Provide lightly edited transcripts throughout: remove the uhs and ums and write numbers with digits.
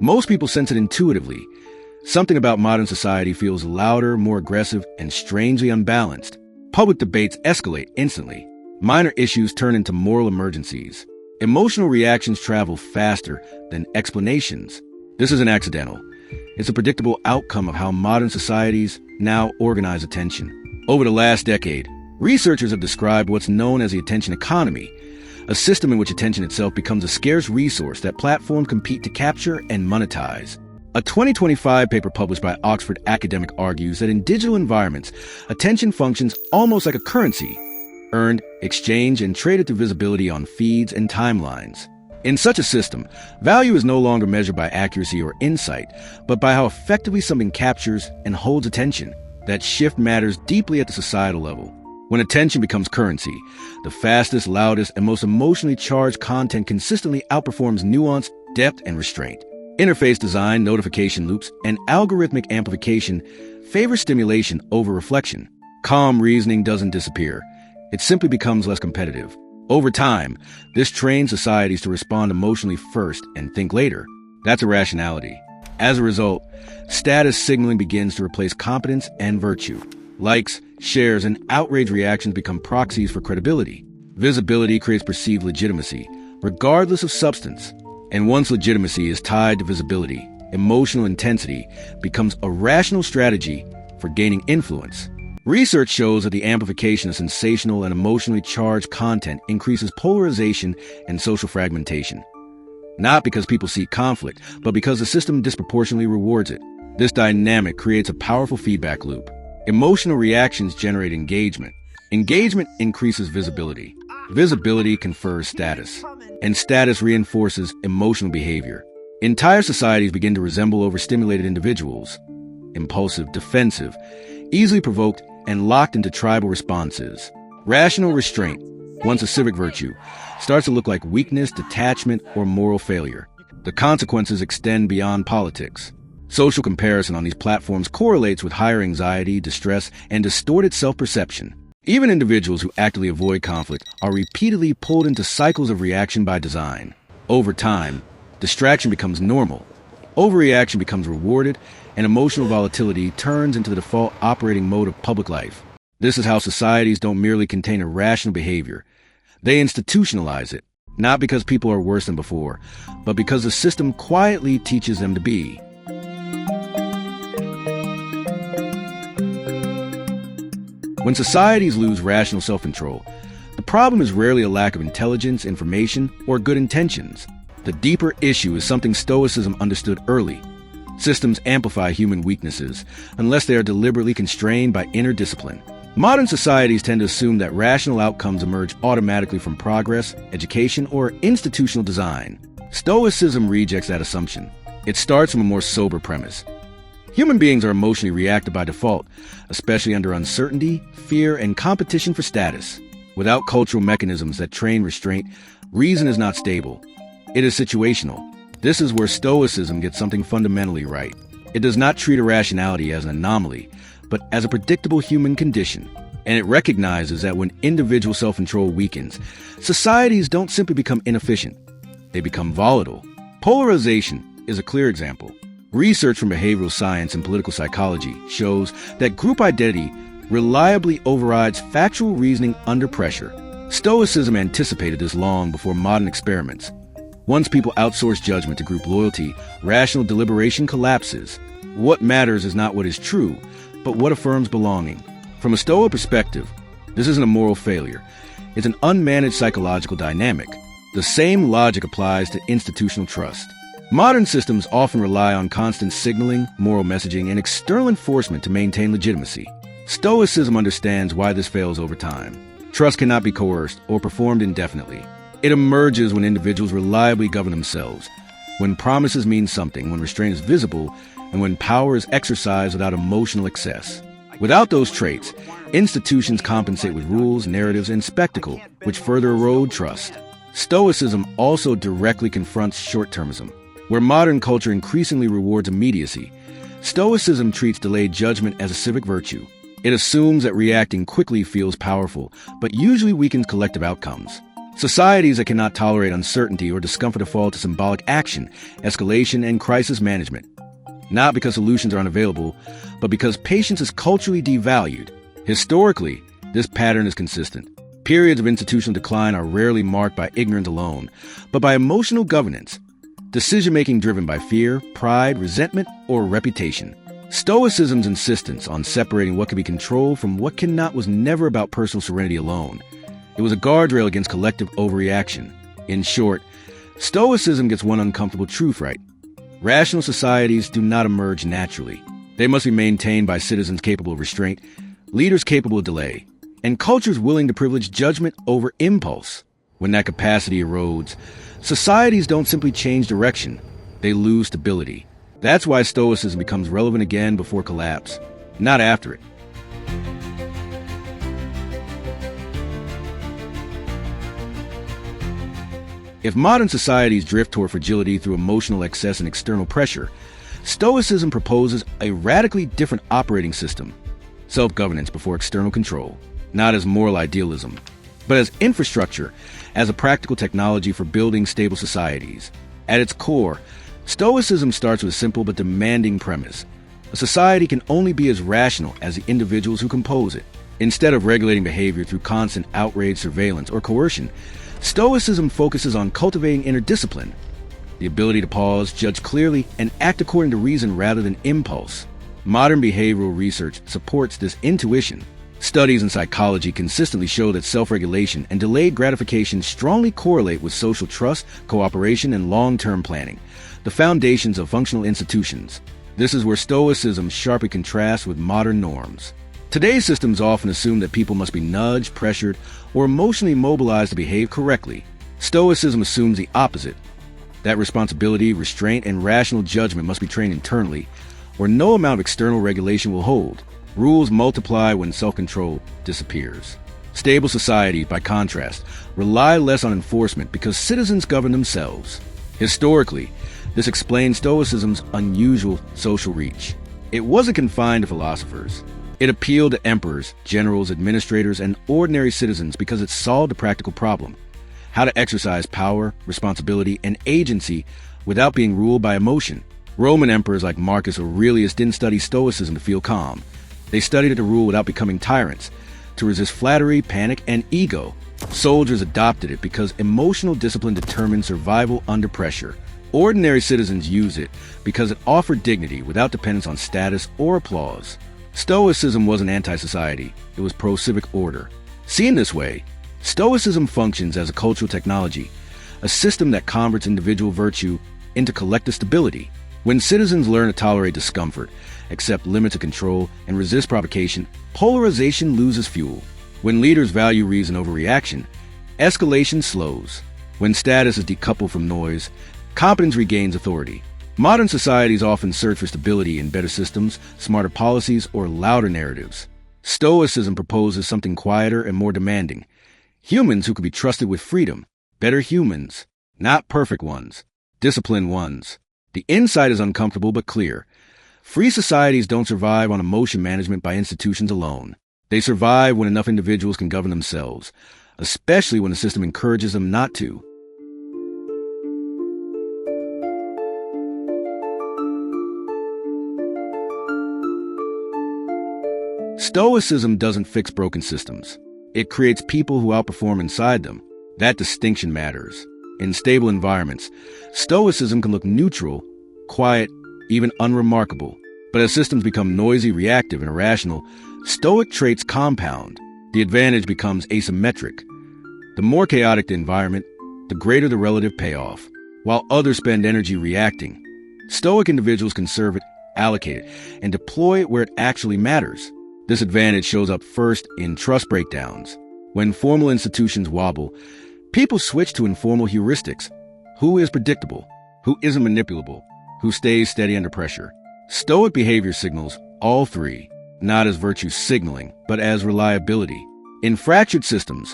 Most people sense it intuitively. Something about modern society feels louder, more aggressive, and strangely unbalanced. Public debates escalate instantly. Minor issues turn into moral emergencies. Emotional reactions travel faster than explanations. This isn't accidental. It's a predictable outcome of how modern societies now organize attention. Over the last decade, researchers have described what's known as the attention economy, a system in which attention itself becomes a scarce resource that platforms compete to capture and monetize. A 2025 paper published by Oxford Academic argues that in digital environments, attention functions almost like a currency, earned, exchanged, and traded through visibility on feeds and timelines. In such a system, value is no longer measured by accuracy or insight, but by how effectively something captures and holds attention. That shift matters deeply at the societal level. When attention becomes currency, the fastest, loudest, and most emotionally charged content consistently outperforms nuance, depth, and restraint. Interface design, notification loops, and algorithmic amplification favor stimulation over reflection. Calm reasoning doesn't disappear. It simply becomes less competitive. Over time, this trains societies to respond emotionally first and think later. That's irrationality. As a result, status signaling begins to replace competence and virtue. Likes, shares, and outrage reactions become proxies for credibility. Visibility creates perceived legitimacy, regardless of substance. And once legitimacy is tied to visibility, emotional intensity becomes a rational strategy for gaining influence. Research shows that the amplification of sensational and emotionally charged content increases polarization and social fragmentation. Not because people seek conflict, but because the system disproportionately rewards it. This dynamic creates a powerful feedback loop. Emotional reactions generate engagement. Engagement increases visibility. Visibility confers status. And status reinforces emotional behavior. Entire societies begin to resemble overstimulated individuals. Impulsive, defensive, easily provoked, and locked into tribal responses. Rational restraint, once a civic virtue, starts to look like weakness, detachment, or moral failure. The consequences extend beyond politics. Social comparison on these platforms correlates with higher anxiety, distress, and distorted self-perception. Even individuals who actively avoid conflict are repeatedly pulled into cycles of reaction by design. Over time, distraction becomes normal. Overreaction becomes rewarded, and emotional volatility turns into the default operating mode of public life. This is how societies don't merely contain irrational behavior. They institutionalize it, not because people are worse than before, but because the system quietly teaches them to be. When societies lose rational self-control, the problem is rarely a lack of intelligence, information, or good intentions. The deeper issue is something Stoicism understood early. Systems amplify human weaknesses unless they are deliberately constrained by inner discipline. Modern societies tend to assume that rational outcomes emerge automatically from progress, education, or institutional design. Stoicism rejects that assumption. It starts from a more sober premise. Human beings are emotionally reactive by default, especially under uncertainty, fear, and competition for status. Without cultural mechanisms that train restraint, reason is not stable. It is situational. This is where Stoicism gets something fundamentally right. It does not treat irrationality as an anomaly, but as a predictable human condition. And it recognizes that when individual self-control weakens, societies don't simply become inefficient. They become volatile. Polarization is a clear example. Research from behavioral science and political psychology shows that group identity reliably overrides factual reasoning under pressure. Stoicism anticipated this long before modern experiments. Once people outsource judgment to group loyalty, rational deliberation collapses. What matters is not what is true, but what affirms belonging. From a Stoic perspective, this isn't a moral failure. It's an unmanaged psychological dynamic. The same logic applies to institutional trust. Modern systems often rely on constant signaling, moral messaging, and external enforcement to maintain legitimacy. Stoicism understands why this fails over time. Trust cannot be coerced or performed indefinitely. It emerges when individuals reliably govern themselves, when promises mean something, when restraint is visible, and when power is exercised without emotional excess. Without those traits, institutions compensate with rules, narratives, and spectacle, which further erode trust. Stoicism also directly confronts short-termism. Where modern culture increasingly rewards immediacy, Stoicism treats delayed judgment as a civic virtue. It assumes that reacting quickly feels powerful, but usually weakens collective outcomes. Societies that cannot tolerate uncertainty or discomfort default to symbolic action, escalation, and crisis management. Not because solutions are unavailable, but because patience is culturally devalued. Historically, this pattern is consistent. Periods of institutional decline are rarely marked by ignorance alone, but by emotional governance, decision-making driven by fear, pride, resentment, or reputation. Stoicism's insistence on separating what can be controlled from what cannot was never about personal serenity alone. It was a guardrail against collective overreaction. In short, Stoicism gets one uncomfortable truth right. Rational societies do not emerge naturally. They must be maintained by citizens capable of restraint, leaders capable of delay, and cultures willing to privilege judgment over impulse. When that capacity erodes, societies don't simply change direction, they lose stability. That's why Stoicism becomes relevant again before collapse, not after it. If modern societies drift toward fragility through emotional excess and external pressure, Stoicism proposes a radically different operating system: self-governance before external control, not as moral idealism, but as infrastructure, as a practical technology for building stable societies. At its core, Stoicism starts with a simple but demanding premise. A society can only be as rational as the individuals who compose it. Instead of regulating behavior through constant outrage, surveillance, or coercion, Stoicism focuses on cultivating inner discipline, the ability to pause, judge clearly, and act according to reason rather than impulse. Modern behavioral research supports this intuition. Studies in psychology consistently show that self-regulation and delayed gratification strongly correlate with social trust, cooperation, and long-term planning, the foundations of functional institutions. This is where Stoicism sharply contrasts with modern norms. Today's systems often assume that people must be nudged, pressured, or emotionally mobilized to behave correctly. Stoicism assumes the opposite, that responsibility, restraint, and rational judgment must be trained internally, or no amount of external regulation will hold. Rules multiply when self-control disappears. Stable societies, by contrast, rely less on enforcement because citizens govern themselves. Historically, this explains Stoicism's unusual social reach. It wasn't confined to philosophers. It appealed to emperors, generals, administrators, and ordinary citizens because it solved a practical problem: how to exercise power, responsibility, and agency without being ruled by emotion. Roman emperors like Marcus Aurelius didn't study Stoicism to feel calm. They studied it to rule without becoming tyrants, to resist flattery, panic, and ego. Soldiers adopted it because emotional discipline determined survival under pressure. Ordinary citizens used it because it offered dignity without dependence on status or applause. Stoicism wasn't anti-society, it was pro-civic order. Seen this way, Stoicism functions as a cultural technology, a system that converts individual virtue into collective stability. When citizens learn to tolerate discomfort, accept limits of control, and resist provocation, polarization loses fuel. When leaders value reason over reaction, escalation slows. When status is decoupled from noise, competence regains authority. Modern societies often search for stability in better systems, smarter policies, or louder narratives. Stoicism proposes something quieter and more demanding: humans who can be trusted with freedom, better humans, not perfect ones, disciplined ones. The insight is uncomfortable but clear. Free societies don't survive on emotion management by institutions alone. They survive when enough individuals can govern themselves, especially when the system encourages them not to. Stoicism doesn't fix broken systems. It creates people who outperform inside them. That distinction matters. In stable environments, Stoicism can look neutral, quiet, even unremarkable. But as systems become noisy, reactive, and irrational, Stoic traits compound. The advantage becomes asymmetric. The more chaotic the environment, the greater the relative payoff. While others spend energy reacting, Stoic individuals conserve it, allocate it, and deploy it where it actually matters. This advantage shows up first in trust breakdowns. When formal institutions wobble, people switch to informal heuristics. Who is predictable? Who isn't manipulable? Who stays steady under pressure? Stoic behavior signals all three, not as virtue signaling, but as reliability. In fractured systems,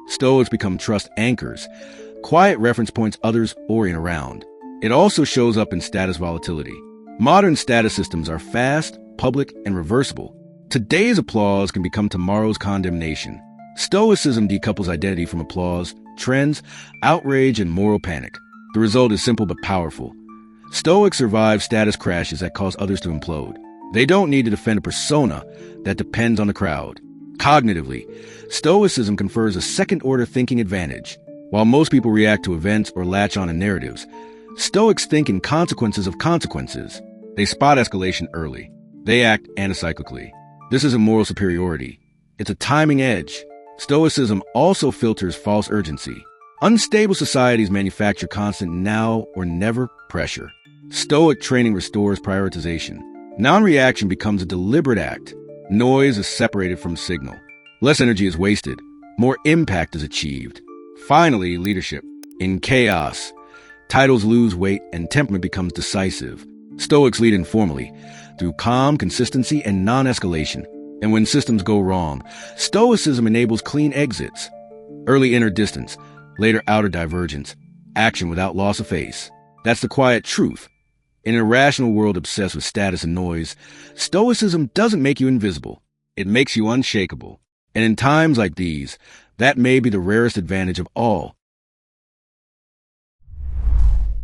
Stoics become trust anchors, quiet reference points others orient around. It also shows up in status volatility. Modern status systems are fast, public, and reversible. Today's applause can become tomorrow's condemnation. Stoicism decouples identity from applause, trends, outrage, and moral panic. The result is simple but powerful. Stoics survive status crashes that cause others to implode. They don't need to defend a persona that depends on the crowd. Cognitively, Stoicism confers a second-order thinking advantage. While most people react to events or latch on to narratives, Stoics think in consequences of consequences. They spot escalation early. They act anticyclically. This isn't moral superiority. It's a timing edge. Stoicism also filters false urgency. Unstable societies manufacture constant now or never pressure. Stoic training restores prioritization. Non-reaction becomes a deliberate act. Noise is separated from signal. Less energy is wasted. More impact is achieved. Finally, leadership. In chaos, titles lose weight and temperament becomes decisive. Stoics lead informally, through calm, consistency, and non-escalation. And when systems go wrong, Stoicism enables clean exits. Early inner distance, later outer divergence. Action without loss of face. That's the quiet truth. In an irrational world obsessed with status and noise, Stoicism doesn't make you invisible. It makes you unshakable. And in times like these, that may be the rarest advantage of all.